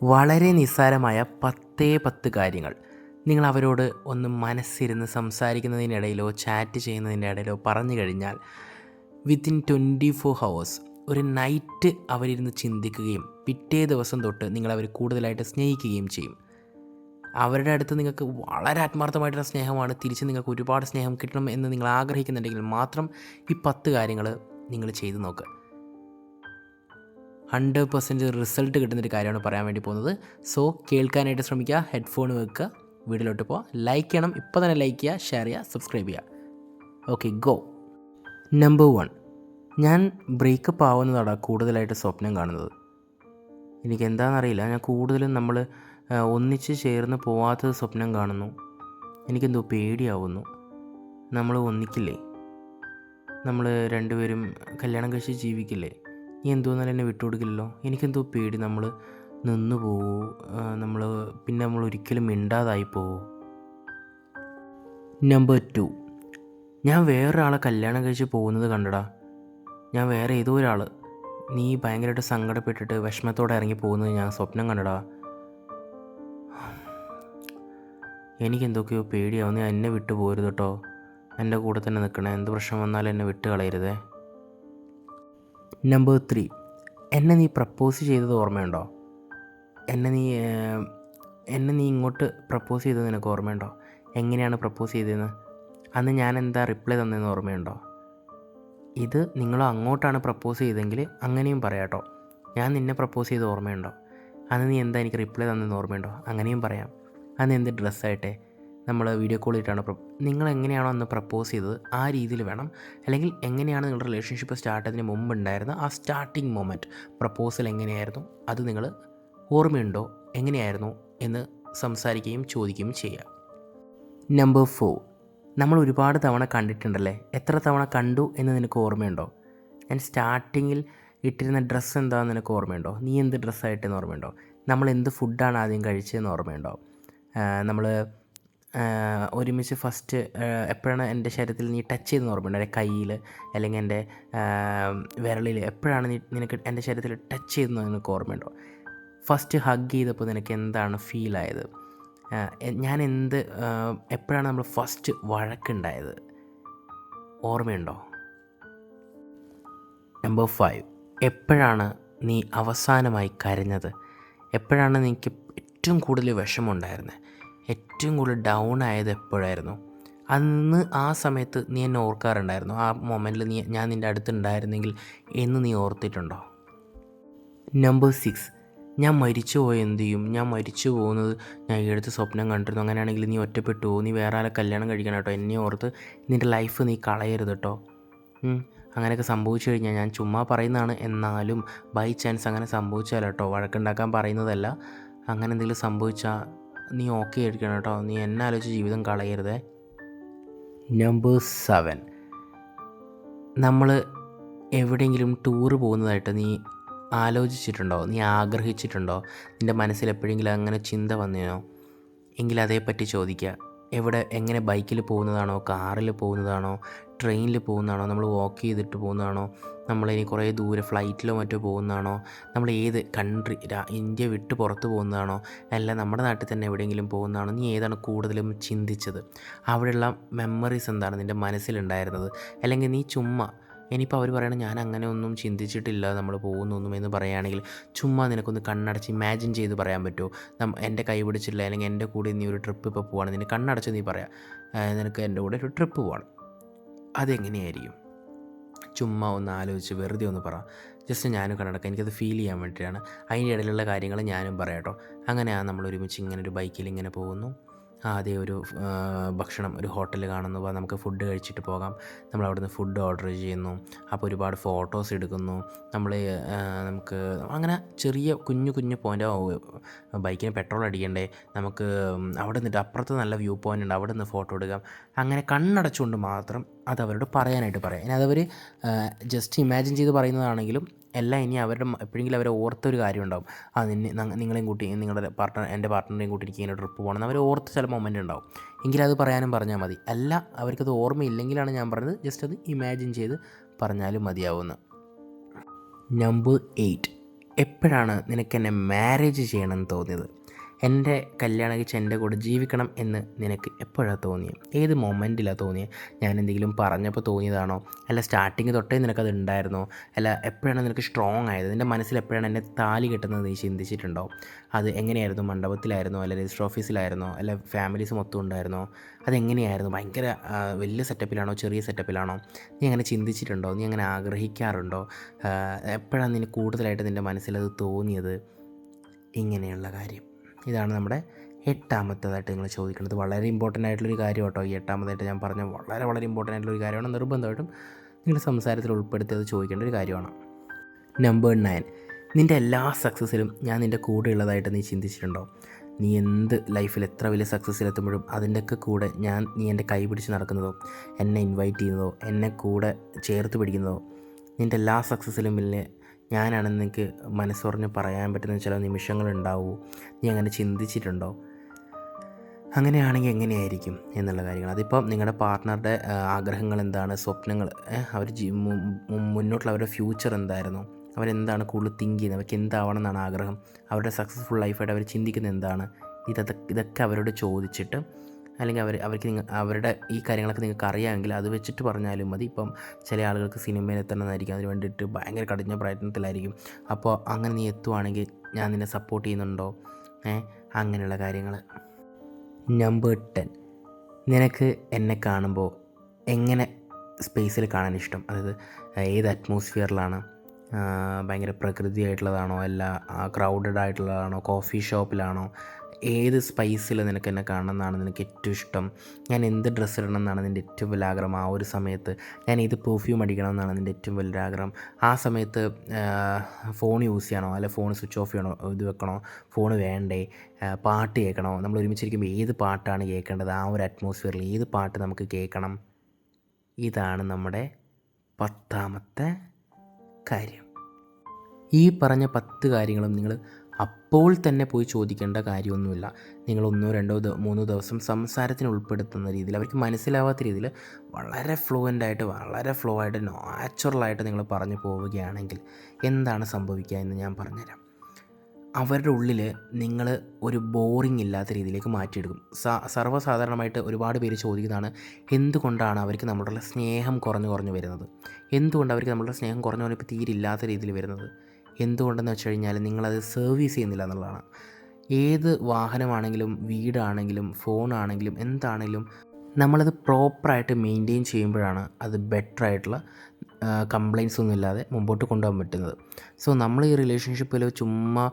വളരെ നിസ്സാരമായ 10 കാര്യങ്ങൾ നിങ്ങൾ അവരോട് ഒന്ന് മനസ്സിരുന്ന് സംസാരിക്കുന്നതിനിടയിലോ ചാറ്റ് ചെയ്യുന്നതിൻ്റെ ഇടയിലോ പറഞ്ഞു കഴിഞ്ഞാൽ വിത്തിൻ 24 ഹവേഴ്സ് ഒരു നൈറ്റ് അവരിരുന്ന് ചിന്തിക്കുകയും പിറ്റേ ദിവസം തൊട്ട് നിങ്ങളവർ കൂടുതലായിട്ട് സ്നേഹിക്കുകയും ചെയ്യും. അവരുടെ അടുത്ത് നിങ്ങൾക്ക് വളരെ ആത്മാർത്ഥമായിട്ടുള്ള സ്നേഹമാണ്, തിരിച്ച് നിങ്ങൾക്ക് ഒരുപാട് സ്നേഹം കിട്ടണം എന്ന് നിങ്ങൾ ആഗ്രഹിക്കുന്നുണ്ടെങ്കിൽ മാത്രം ഈ 10 കാര്യങ്ങൾ നിങ്ങൾ ചെയ്തു നോക്കുക. 100% റിസൾട്ട് കിട്ടുന്നൊരു കാര്യമാണ് പറയാൻ വേണ്ടി പോകുന്നത്. സോ കേൾക്കാനായിട്ട് ശ്രമിക്കുക, ഹെഡ്ഫോൺ വെക്കുക, വീഡിയോയിലോട്ട് പോവുക, ലൈക്ക് ചെയ്യണം, ഇപ്പോൾ തന്നെ ലൈക്ക് ചെയ്യുക, ഷെയർ ചെയ്യുക, സബ്സ്ക്രൈബ് ചെയ്യുക. Okay, go. നമ്പർ 1, ഞാൻ ബ്രേക്കപ്പ് ആവുന്നതാണ് കൂടുതലായിട്ട് സ്വപ്നം കാണുന്നത്. എനിക്കെന്താണെന്നറിയില്ല, ഞാൻ കൂടുതലും നമ്മൾ ഒന്നിച്ച് ചേർന്ന് പോവാത്തത് സ്വപ്നം കാണുന്നു. എനിക്കെന്തോ പേടിയാവുന്നു. നമ്മൾ ഒന്നിക്കില്ലേ, നമ്മൾ രണ്ടുപേരും കല്യാണം കഴിച്ച് ജീവിക്കില്ലേ, നീ എന്തോന്നാലും എന്നെ വിട്ടുകൊടുക്കില്ലല്ലോ. എനിക്കെന്തോ പേടി, നമ്മൾ നിന്നു പോവൂ, നമ്മൾ ഒരിക്കലും മിണ്ടാതായി പോവൂ. നമ്പർ 2, ഞാൻ വേറൊരാളെ കല്യാണം കഴിച്ച് പോകുന്നത് കണ്ടടാ. ഞാൻ വേറെ ഏതോ ഒരാൾ, നീ ഭയങ്കരമായിട്ട് സങ്കടപ്പെട്ടിട്ട് വിഷമത്തോടെ ഇറങ്ങി പോകുന്നത് ഞാൻ സ്വപ്നം കണ്ടടാ. എനിക്കെന്തൊക്കെയോ പേടിയാവുന്നു. ഞാൻ എന്നെ വിട്ടു പോരുത് കേട്ടോ, എൻ്റെ കൂടെ തന്നെ നിൽക്കണേ, എന്ത് പ്രശ്നം വന്നാലും എന്നെ വിട്ട് കളയരുതേ. നമ്പർ 3, എന്നെ നീ പ്രപ്പോസ് ചെയ്തത് ഓർമ്മയുണ്ടോ? എന്നെ നീ ഇങ്ങോട്ട് പ്രപ്പോസ് ചെയ്തത് നിനക്ക് ഓർമ്മയുണ്ടോ? എങ്ങനെയാണ് പ്രപ്പോസ് ചെയ്തതെന്ന്, അന്ന് ഞാൻ എന്താ റിപ്ലൈ തന്നതെന്ന് ഓർമ്മയുണ്ടോ? ഇത് നിങ്ങൾ അങ്ങോട്ടാണ് പ്രപ്പോസ് ചെയ്തെങ്കിൽ അങ്ങനെയും പറയാം കേട്ടോ. ഞാൻ നിന്നെ പ്രപ്പോസ് ചെയ്ത് ഓർമ്മയുണ്ടോ? അന്ന് നീ എന്താ എനിക്ക് റിപ്ലൈ തന്നതെന്ന് ഓർമ്മയുണ്ടോ? അങ്ങനെയും പറയാം. അന്ന് എന്ത് ഡ്രസ്സായിട്ടെ നമ്മൾ വീഡിയോ കോൾ ചെയ്തിട്ടാണ് നിങ്ങൾ എങ്ങനെയാണോ അന്ന് പ്രപ്പോസ് ചെയ്തത് ആ രീതിയിൽ വേണം. അല്ലെങ്കിൽ എങ്ങനെയാണ് നിങ്ങളുടെ റിലേഷൻഷിപ്പ് സ്റ്റാർട്ട് ചെയ്തതിന് മുമ്പ് ഉണ്ടായിരുന്ന ആ സ്റ്റാർട്ടിങ് മൊമെൻറ്റ്, പ്രപ്പോസൽ എങ്ങനെയായിരുന്നു, അത് നിങ്ങൾ ഓർമ്മയുണ്ടോ, എങ്ങനെയായിരുന്നു എന്ന് സംസാരിക്കുകയും ചോദിക്കുകയും ചെയ്യുക. നമ്പർ 4, നമ്മൾ ഒരുപാട് തവണ കണ്ടിട്ടുണ്ടല്ലേ, എത്ര തവണ കണ്ടു എന്ന് നിനക്ക് ഓർമ്മയുണ്ടോ? ഞാൻ സ്റ്റാർട്ടിങ്ങിൽ ഇട്ടിരുന്ന ഡ്രസ്സ് എന്താണെന്ന് നിനക്ക് ഓർമ്മയുണ്ടോ? നീ എന്ത് ഡ്രസ്സായിട്ടെന്ന് ഓർമ്മയുണ്ടോ? നമ്മൾ എന്ത് ഫുഡാണ് ആദ്യം കഴിച്ചതെന്ന് ഓർമ്മയുണ്ടോ? നമ്മൾ ഒരുമിച്ച് ഫസ്റ്റ് എപ്പോഴാണ് എൻ്റെ ശരീരത്തിൽ നീ ടച്ച് ചെയ്തെന്ന് ഓർമ്മയുണ്ടോ? എൻ്റെ കയ്യിൽ അല്ലെങ്കിൽ എൻ്റെ വിരളിൽ എപ്പോഴാണ് നിനക്ക് എൻ്റെ ശരീരത്തിൽ ടച്ച് ചെയ്തെന്ന് നിനക്ക് ഓർമ്മയുണ്ടോ? ഫസ്റ്റ് ഹഗ് ചെയ്തപ്പോൾ നിനക്ക് എന്താണ് ഫീലായത്? എപ്പോഴാണ് നമ്മൾ ഫസ്റ്റ് വഴക്കുണ്ടായത് ഓർമ്മയുണ്ടോ? നമ്പർ 5, എപ്പോഴാണ് നീ അവസാനമായി കരഞ്ഞത്? എപ്പോഴാണ് നിനക്ക് ഏറ്റവും കൂടുതൽ വിഷമമുണ്ടായിരുന്നത്, ഏറ്റവും കൂടുതൽ ഡൗൺ ആയത് എപ്പോഴായിരുന്നു? അന്ന് ആ സമയത്ത് നീ എന്നെ ഓർക്കാറുണ്ടായിരുന്നു? ആ മൊമെൻറ്റിൽ ഞാൻ നിൻ്റെ അടുത്തുണ്ടായിരുന്നെങ്കിൽ എന്ന് നീ ഓർത്തിട്ടുണ്ടോ? നമ്പർ 6, ഞാൻ മരിച്ചു പോയ എന്ത് ചെയ്യും? ഞാൻ മരിച്ചു പോകുന്നത് ഞാൻ ഈ അടുത്ത് സ്വപ്നം കണ്ടിരുന്നു. അങ്ങനെയാണെങ്കിൽ നീ ഒറ്റപ്പെട്ടു പോകും, നീ വേറെ ആളെ കല്യാണം കഴിക്കണം കേട്ടോ. എന്നെ ഓർത്ത് നിൻ്റെ ലൈഫ് നീ കളയരുത് കേട്ടോ. അങ്ങനെയൊക്കെ സംഭവിച്ചു കഴിഞ്ഞാൽ, ഞാൻ ചുമ്മാ പറയുന്നതാണ്, എന്നാലും ബൈ ചാൻസ് അങ്ങനെ സംഭവിച്ചാൽ കേട്ടോ, വഴക്കുണ്ടാക്കാൻ പറയുന്നതല്ല, അങ്ങനെ എന്തെങ്കിലും സംഭവിച്ചാൽ നീ ഓക്കെ ആയിരിക്കണം കേട്ടോ. നീ എന്നെ ആലോചിച്ച് ജീവിതം കളയരുതേ. നമ്പർ 7, നമ്മൾ എവിടെയെങ്കിലും ടൂറ് പോകുന്നതായിട്ട് നീ ആലോചിച്ചിട്ടുണ്ടോ? നീ ആഗ്രഹിച്ചിട്ടുണ്ടോ? നിൻ്റെ മനസ്സിൽ എപ്പോഴെങ്കിലും അങ്ങനെ ചിന്ത വന്നോ? എങ്കിൽ അതേപ്പറ്റി ചോദിക്കുക. എങ്ങനെ ബൈക്കിൽ പോകുന്നതാണോ, കാറിൽ പോകുന്നതാണോ, ട്രെയിനിൽ പോകുന്നതാണോ, നമ്മൾ വാക്ക് ചെയ്തിട്ട് പോകുന്നതാണോ, നമ്മളിനി കുറേ ദൂരെ ഫ്ലൈറ്റിലോ മറ്റോ പോകുന്നതാണോ, നമ്മൾ ഏത് കൺട്രി, ഇന്ത്യ വിട്ട് പുറത്ത് പോകുന്നതാണോ, അല്ല നമ്മുടെ നാട്ടിൽ തന്നെ എവിടെയെങ്കിലും പോകുന്നതാണോ? നീ ഏതാണ് കൂടുതലും ചിന്തിച്ചത്? അവിടെയുള്ള മെമ്മറീസ് എന്താണ് നിൻ്റെ മനസ്സിലുണ്ടായിരുന്നത്? അല്ലെങ്കിൽ നീ ചുമ്മാ, ഇനിയിപ്പോൾ അവർ പറയണം ഞാൻ അങ്ങനെ ഒന്നും ചിന്തിച്ചിട്ടില്ല നമ്മൾ പോകുന്നൊന്നും എന്ന് പറയുകയാണെങ്കിൽ, ചുമ്മാ നിനക്കൊന്ന് കണ്ണടച്ച് ഇമാജിൻ ചെയ്ത് പറയാൻ പറ്റുമോ? എൻ്റെ കൈ പിടിച്ചില്ല, അല്ലെങ്കിൽ എൻ്റെ കൂടെ നീ ഒരു ട്രിപ്പ് ഇപ്പോൾ പോവാണ്, നിന്നെ കണ്ണടച്ച് നീ പറയാം നിനക്ക് എൻ്റെ കൂടെ ഒരു ട്രിപ്പ് പോകണം, അതെങ്ങനെയായിരിക്കും? ചുമ്മാ ഒന്ന് ആലോചിച്ച് വെറുതെ ഒന്ന് പറ. ജസ്റ്റ് ഞാനും കണ്ണടക്കാം, എനിക്കത് ഫീൽ ചെയ്യാൻ വേണ്ടിയിട്ടാണ്. അതിൻ്റെ ഇടയിലുള്ള കാര്യങ്ങൾ ഞാനും പറയാം കേട്ടോ. അങ്ങനെയാണ് നമ്മൾ ഒരുമിച്ച് ഇങ്ങനെ ഒരു ബൈക്കിൽ ഇങ്ങനെ പോകുന്നു. ആദ്യം ഒരു ഭക്ഷണം, ഒരു ഹോട്ടൽ കാണുന്നു, നമുക്ക് ഫുഡ് കഴിച്ചിട്ട് പോകാം. നമ്മൾ അവിടുന്ന് ഫുഡ് ഓർഡർ ചെയ്യുന്നു. അപ്പോൾ ഒരുപാട് ഫോട്ടോസ് എടുക്കുന്നു. നമുക്ക് അങ്ങനെ ചെറിയ കുഞ്ഞു പോയിൻ്റ്, ബൈക്കിന് പെട്രോൾ അടിക്കണ്ടേ, നമുക്ക് അവിടെ നിന്നിട്ട് അപ്പുറത്ത് നല്ല വ്യൂ പോയിൻ്റ് ഉണ്ട്, അവിടെ നിന്ന് ഫോട്ടോ എടുക്കാം. അങ്ങനെ കണ്ണടച്ചുകൊണ്ട് മാത്രം അത് അവരോട് പറയാനായിട്ട് പറയാം. ഇനി അതവർ ജസ്റ്റ് ഇമാജിൻ ചെയ്ത് പറയുന്നതാണെങ്കിലും എല്ലാം ഇനി എപ്പോഴെങ്കിലും അവരെ ഓർത്തൊരു കാര്യം ഉണ്ടാവും. നിങ്ങളെയും കൂട്ടി, എൻ്റെ പാർട്ട്ണറെയും കൂട്ടി എനിക്ക് ഇങ്ങനെ ട്രിപ്പ് പോകണം എന്ന് അവർ ഓർത്ത് ചില മൊമെൻ്റ് ഉണ്ടാവും. എങ്കിലത് പറഞ്ഞാൽ മതി. അല്ല അവർക്കത് ഓർമ്മയില്ലെങ്കിലാണ് ഞാൻ പറഞ്ഞത്, ജസ്റ്റ് അത് ഇമാജിൻ ചെയ്ത് പറഞ്ഞാലും മതിയാവുമെന്ന്. നമ്പർ 8, എപ്പോഴാണ് നിനക്കെന്നെ മാരേജ് ചെയ്യണമെന്ന് തോന്നിയത്? എൻ്റെ കല്യാണം കഴിച്ച് എൻ്റെ കൂടെ ജീവിക്കണം എന്ന് നിനക്ക് എപ്പോഴാണ് തോന്നിയത്? ഏത് മൊമെൻറ്റിലാണ് തോന്നിയത്? ഞാൻ എന്തെങ്കിലും പറഞ്ഞപ്പോൾ തോന്നിയതാണോ? അല്ല സ്റ്റാർട്ടിങ് തൊട്ടേ നിനക്കത് ഉണ്ടായിരുന്നോ? അല്ല എപ്പോഴാണ് നിനക്ക് സ്ട്രോങ് ആയത്? നിൻ്റെ മനസ്സിൽ എപ്പോഴാണ് എന്നെ താലി കെട്ടുന്നത് നീ ചിന്തിച്ചിട്ടുണ്ടോ? അത് എങ്ങനെയായിരുന്നു? മണ്ഡപത്തിലായിരുന്നോ? അല്ല രജിസ്റ്റർ ഓഫീസിലായിരുന്നോ? അല്ല ഫാമിലീസ് മൊത്തം ഉണ്ടായിരുന്നോ? അതെങ്ങനെയായിരുന്നു? ഭയങ്കര വലിയ സെറ്റപ്പിലാണോ? ചെറിയ സെറ്റപ്പിലാണോ? നീ അങ്ങനെ ചിന്തിച്ചിട്ടുണ്ടോ? നീ അങ്ങനെ ആഗ്രഹിക്കാറുണ്ടോ? എപ്പോഴാണ് നിനക്ക് കൂടുതലായിട്ട് നിൻ്റെ മനസ്സിലത് തോന്നിയത്? ഇങ്ങനെയുള്ള കാര്യം. ഇതാണ് നമ്മുടെ 8ാമത്തേതായിട്ട് നിങ്ങൾ ചോദിക്കുന്നത്. വളരെ ഇമ്പോർട്ടൻ്റ് ആയിട്ടുള്ളൊരു കാര്യം കേട്ടോ. ഈ 8ാമതായിട്ട് ഞാൻ പറഞ്ഞ വളരെ വളരെ ഇമ്പോർട്ടൻ്റ് ആയിട്ടുള്ളൊരു കാര്യമാണ്. നിർബന്ധമായിട്ടും നിങ്ങൾ സംസാരത്തിൽ ഉൾപ്പെടുത്തിയത് ചോദിക്കേണ്ട ഒരു കാര്യമാണ്. നമ്പർ 9, നിൻ്റെ എല്ലാ സക്സസ്സിലും ഞാൻ നിൻ്റെ കൂടെ ഉള്ളതായിട്ട് നീ ചിന്തിച്ചിട്ടുണ്ടോ? നീ എന്ത് ലൈഫിൽ എത്ര വലിയ സക്സസ്സിലെത്തുമ്പോഴും അതിൻ്റെയൊക്കെ കൂടെ നീ എൻ്റെ കൈ പിടിച്ച് നടക്കുന്നതോ, എന്നെ ഇൻവൈറ്റ് ചെയ്യുന്നതോ, എന്നെ കൂടെ ചേർത്ത് പിടിക്കുന്നതോ, നിൻ്റെ എല്ലാ സക്സസ്സിലും വലിയ ഞാനാണെന്ന് നിനക്ക് മനസ്സുറഞ്ഞ് പറയാൻ പറ്റുന്ന ചില നിമിഷങ്ങളുണ്ടാവൂ. നീ അങ്ങനെ ചിന്തിച്ചിട്ടുണ്ടോ? അങ്ങനെയാണെങ്കിൽ എങ്ങനെയായിരിക്കും എന്നുള്ള കാര്യങ്ങൾ. അതിപ്പം നിങ്ങളുടെ പാർട്ട്ണറുടെ ആഗ്രഹങ്ങൾ എന്താണ്, സ്വപ്നങ്ങൾ, അവർ മുന്നോട്ടുള്ള അവരുടെ ഫ്യൂച്ചർ എന്തായിരുന്നു, അവരെന്താണ് കൂടുതൽ തിങ്ക് ചെയ്യുന്നത്, അവർക്ക് എന്താവണം എന്നാണ് ആഗ്രഹം, അവരുടെ സക്സസ്ഫുൾ ലൈഫായിട്ട് അവർ ചിന്തിക്കുന്നത് എന്താണ്, ഇതൊക്കെ അവരോട് ചോദിച്ചിട്ട്, അല്ലെങ്കിൽ അവർക്ക് അവരുടെ ഈ കാര്യങ്ങളൊക്കെ നിങ്ങൾക്ക് അറിയാമെങ്കിൽ അത് വെച്ചിട്ട് പറഞ്ഞാലും മതി. ഇപ്പം ചില ആളുകൾക്ക് സിനിമയിൽ എത്തണമെന്നായിരിക്കും, അതിന് വേണ്ടിയിട്ട് ഭയങ്കര കഠിന പ്രയത്നത്തിലായിരിക്കും. അപ്പോൾ അങ്ങനെ നീ എത്തുവാണെങ്കിൽ ഞാൻ നിന്നെ സപ്പോർട്ട് ചെയ്യുന്നുണ്ടോ, അങ്ങനെയുള്ള കാര്യങ്ങൾ. നമ്പർ 10, നിനക്ക് എന്നെ കാണുമ്പോൾ എങ്ങനെ സ്പേസിൽ കാണാൻ ഇഷ്ടം? അതായത് ഏത് അറ്റ്മോസ്ഫിയറിലാണ്? ഭയങ്കര പ്രകൃതിയായിട്ടുള്ളതാണോ, അല്ല ക്രൗഡഡ് ആയിട്ടുള്ളതാണോ, കോഫി ഷോപ്പിലാണോ, ഏത് സ്പൈസിൽ നിനക്ക് എന്നെ കാണണം എന്നാണ് നിനക്ക് ഏറ്റവും ഇഷ്ടം? ഞാൻ എന്ത് ഡ്രസ്സ് ഇടണം എന്നാണ് നിൻ്റെ ഏറ്റവും വലിയ ആഗ്രഹം? ആ ഒരു സമയത്ത് ഞാൻ ഏത് പെർഫ്യൂം അടിക്കണം എന്നാണ് നിൻ്റെ ഏറ്റവും വലിയ ആഗ്രഹം? ആ സമയത്ത് ഫോൺ യൂസ് ചെയ്യണോ, അല്ലെ ഫോൺ സ്വിച്ച് ഓഫ് ചെയ്യണോ, ഇത് വെക്കണോ, ഫോൺ വേണ്ടേ, പാട്ട് കേൾക്കണോ? നമ്മൾ ഒരുമിച്ചിരിക്കുമ്പോൾ ഏത് പാട്ടാണ് കേൾക്കേണ്ടത്? ആ ഒരു അറ്റ്മോസ്ഫിയറിൽ ഏത് പാട്ട് നമുക്ക് കേൾക്കണം? ഇതാണ് നമ്മുടെ 10ാമത്തെ കാര്യം. ഈ പറഞ്ഞ 10 കാര്യങ്ങളും നിങ്ങൾ അപ്പോൾ തന്നെ പോയി ചോദിക്കേണ്ട കാര്യമൊന്നുമില്ല. നിങ്ങൾ 1, 2, 3 ദിവസം സംസാരത്തിന് ഉൾപ്പെടുത്തുന്ന രീതിയിൽ, അവർക്ക് മനസ്സിലാവാത്ത രീതിയിൽ വളരെ ഫ്ലുവൻ്റായിട്ട്, വളരെ ഫ്ലോ ആയിട്ട്, നാച്ചുറലായിട്ട് നിങ്ങൾ പറഞ്ഞു പോവുകയാണെങ്കിൽ എന്താണ് സംഭവിക്കുക എന്ന് ഞാൻ പറഞ്ഞുതരാം. അവരുടെ ഉള്ളിൽ നിങ്ങൾ ഒരു ബോറിംഗ് ഇല്ലാത്ത രീതിയിലേക്ക് മാറ്റിയെടുക്കും. സർവ്വസാധാരണമായിട്ട് ഒരുപാട് പേര് ചോദിക്കുന്നതാണ്, എന്തുകൊണ്ടാണ് അവർക്ക് നമ്മളുടെ സ്നേഹം കുറഞ്ഞു വരുന്നത്? എന്തുകൊണ്ട് അവർക്ക് നമ്മളുടെ സ്നേഹം കുറഞ്ഞു ഇപ്പോൾ തീരെ ഇല്ലാത്ത രീതിയിൽ വരുന്നത്? എന്തുകൊണ്ടെന്ന് വെച്ച് കഴിഞ്ഞാൽ നിങ്ങളത് സർവീസ് ചെയ്യുന്നില്ല എന്നുള്ളതാണ്. ഏത് വാഹനമാണെങ്കിലും, വീടാണെങ്കിലും, ഫോണാണെങ്കിലും, എന്താണെങ്കിലും നമ്മളത് പ്രോപ്പറായിട്ട് മെയിൻറ്റെയിൻ ചെയ്യുമ്പോഴാണ് അത് ബെറ്ററായിട്ടുള്ള കംപ്ലയിൻസ് ഒന്നും ഇല്ലാതെ മുമ്പോട്ട് കൊണ്ടുപോകാൻ പറ്റുന്നത്. സോ നമ്മൾ ഈ റിലേഷൻഷിപ്പിൽ ചുമ്മാ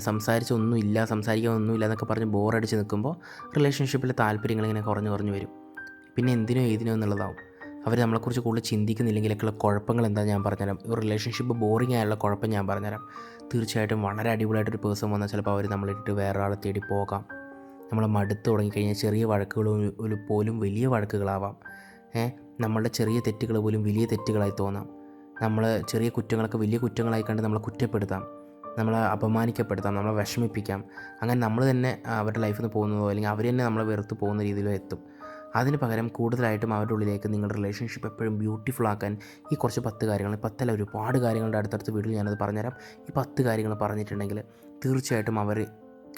സംസാരിക്കാൻ ഒന്നുമില്ല എന്നൊക്കെ പറഞ്ഞ് ബോറടിച്ച് നിൽക്കുമ്പോൾ റിലേഷൻഷിപ്പിലെ താല്പര്യങ്ങളിങ്ങനെ കുറഞ്ഞു വരും. പിന്നെ എന്തിനോ എന്നുള്ളതാവും. അവർ നമ്മളെക്കുറിച്ച് കൂടുതൽ ചിന്തിക്കുന്നില്ലെങ്കിലൊക്കെയുള്ള കുഴപ്പങ്ങൾ എന്താ ഞാൻ പറഞ്ഞുതരാം. ഒരു റിലേഷൻഷിപ്പ് ബോറിംഗ് ആയുള്ള കുഴപ്പം ഞാൻ പറഞ്ഞുതരാം. തീർച്ചയായിട്ടും വളരെ അടിപൊളിയായിട്ടൊരു പേഴ്സൺ വന്നാൽ ചിലപ്പോൾ അവർ നമ്മളിട്ട് വേറെ ആളെ തേടി പോകാം. നമ്മളെ മടുത്ത് തുടങ്ങിക്കഴിഞ്ഞാൽ ചെറിയ വഴക്കുകൾ പോലും വലിയ വഴക്കുകളാവാം. നമ്മളുടെ ചെറിയ തെറ്റുകൾ പോലും വലിയ തെറ്റുകളായി തോന്നാം. നമ്മൾ ചെറിയ കുറ്റങ്ങളൊക്കെ വലിയ കുറ്റങ്ങളായി കണ്ട് നമ്മളെ കുറ്റപ്പെടുത്താം, നമ്മളെ അപമാനിക്കപ്പെടുത്താം, നമ്മളെ വിഷമിപ്പിക്കാം. അങ്ങനെ നമ്മൾ തന്നെ അവരുടെ ലൈഫിൽ നിന്ന് പോകുന്നതോ അല്ലെങ്കിൽ അവർ തന്നെ നമ്മളെ വെറുത്ത് പോകുന്ന രീതിയിലോ എത്തും. അതിന് പകരം കൂടുതലായിട്ടും അവരുടെ ഉള്ളിലേക്ക് നിങ്ങളുടെ റിലേഷൻഷിപ്പ് എപ്പോഴും ബ്യൂട്ടിഫുൾ ആക്കാൻ ഈ കുറച്ച് 10 കാര്യങ്ങൾ, 10 അല്ല ഒരുപാട് കാര്യങ്ങളുടെ അടുത്തടുത്ത് വീട്ടിൽ ഞാനത് പറഞ്ഞുതരാം. ഈ 10 കാര്യങ്ങൾ പറഞ്ഞിട്ടുണ്ടെങ്കിൽ തീർച്ചയായിട്ടും അവർ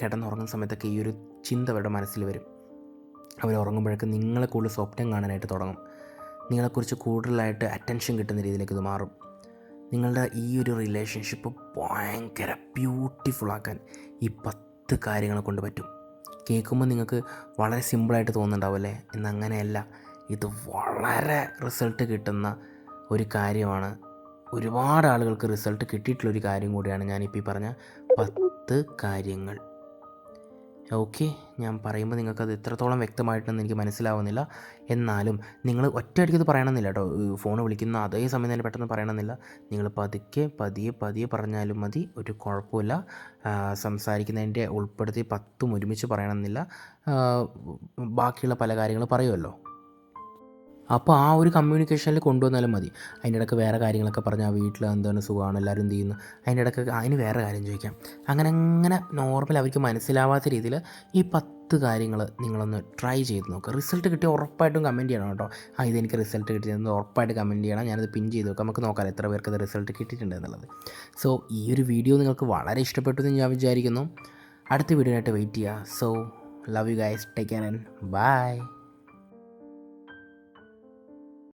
കിടന്നുറങ്ങുന്ന സമയത്തൊക്കെ ഈ ഒരു ചിന്ത അവരുടെ മനസ്സിൽ വരും. അവർ ഉറങ്ങുമ്പോഴൊക്കെ നിങ്ങളെ കൂടുതൽ സ്വപ്നം കാണാനായിട്ട് തുടങ്ങും. നിങ്ങളെക്കുറിച്ച് കൂടുതലായിട്ട് അറ്റൻഷൻ കിട്ടുന്ന രീതിയിലേക്ക് ഇത് മാറും. നിങ്ങളുടെ ഈ ഒരു റിലേഷൻഷിപ്പ് ഭയങ്കര ബ്യൂട്ടിഫുള്ളാക്കാൻ ഈ 10 കാര്യങ്ങളെ കൊണ്ട് പറ്റും. കേൾക്കുമ്പോൾ നിങ്ങൾക്ക് വളരെ സിമ്പിളായിട്ട് തോന്നുന്നുണ്ടാവും, എന്നങ്ങനെയല്ല. ഇത് വളരെ റിസൾട്ട് കിട്ടുന്ന ഒരു കാര്യമാണ്. ഒരുപാട് ആളുകൾക്ക് റിസൾട്ട് കിട്ടിയിട്ടുള്ളൊരു കാര്യം കൂടിയാണ് ഞാനിപ്പോൾ ഈ പറഞ്ഞ 10 കാര്യങ്ങൾ. ഓക്കെ, ഞാൻ പറയുമ്പോൾ നിങ്ങൾക്കത് എത്രത്തോളം വ്യക്തമായിട്ടെന്ന് എനിക്ക് മനസ്സിലാവുന്നില്ല. എന്നാലും നിങ്ങൾ ഒറ്റയടിക്ക് ഇത് പറയണമെന്നില്ല കേട്ടോ. ഫോൺ വിളിക്കുന്ന അതേ സമയം തന്നെ പെട്ടെന്ന് പറയണമെന്നില്ല. നിങ്ങൾ പതിയെ പറഞ്ഞാലും മതി, ഒരു കുഴപ്പമില്ല. സംസാരിക്കുന്നതിൻ്റെ ഉൾപ്പെടുത്തി 10ഉം ഒരുമിച്ച് പറയണമെന്നില്ല. ബാക്കിയുള്ള പല കാര്യങ്ങൾ പറയുമല്ലോ. അപ്പോൾ ആ ഒരു കമ്മ്യൂണിക്കേഷനിൽ കൊണ്ടുവന്നാലും മതി. അതിൻ്റെ ഇടയ്ക്ക് വേറെ കാര്യങ്ങളൊക്കെ പറഞ്ഞാൽ വീട്ടിൽ എന്താണ് സുഖമാണ്, എല്ലാവരും എന്ത് ചെയ്യുന്നു, അതിൻ്റെ ഇടയ്ക്ക് അതിന് വേറെ കാര്യം ചോദിക്കാം. അങ്ങനെ നോർമൽ അവർക്ക് മനസ്സിലാവാത്ത രീതിയിൽ ഈ 10 കാര്യങ്ങൾ നിങ്ങളൊന്ന് ട്രൈ ചെയ്ത് നോക്കുക. റിസൾട്ട് കിട്ടിയ ഉറപ്പായിട്ടും കമൻറ്റ് ചെയ്യണം കേട്ടോ. ഇതെനിക്ക് റിസൾട്ട് കിട്ടിയതെന്ന് ഉറപ്പായിട്ട് കമൻറ്റ് ചെയ്യണം. ഞാനത് പിൻ ചെയ്ത് നോക്കാം. നമുക്ക് നോക്കാം എത്ര പേർക്ക് അത് റിസൾട്ട് കിട്ടിയിട്ടുണ്ട് എന്നുള്ളത്. സോ ഈ ഒരു വീഡിയോ നിങ്ങൾക്ക് വളരെ ഇഷ്ടപ്പെട്ടു എന്ന് ഞാൻ വിചാരിക്കുന്നു. അടുത്ത വീഡിയോ ആയിട്ട് വെയിറ്റ് ചെയ്യുക. So love you guys, take care and by.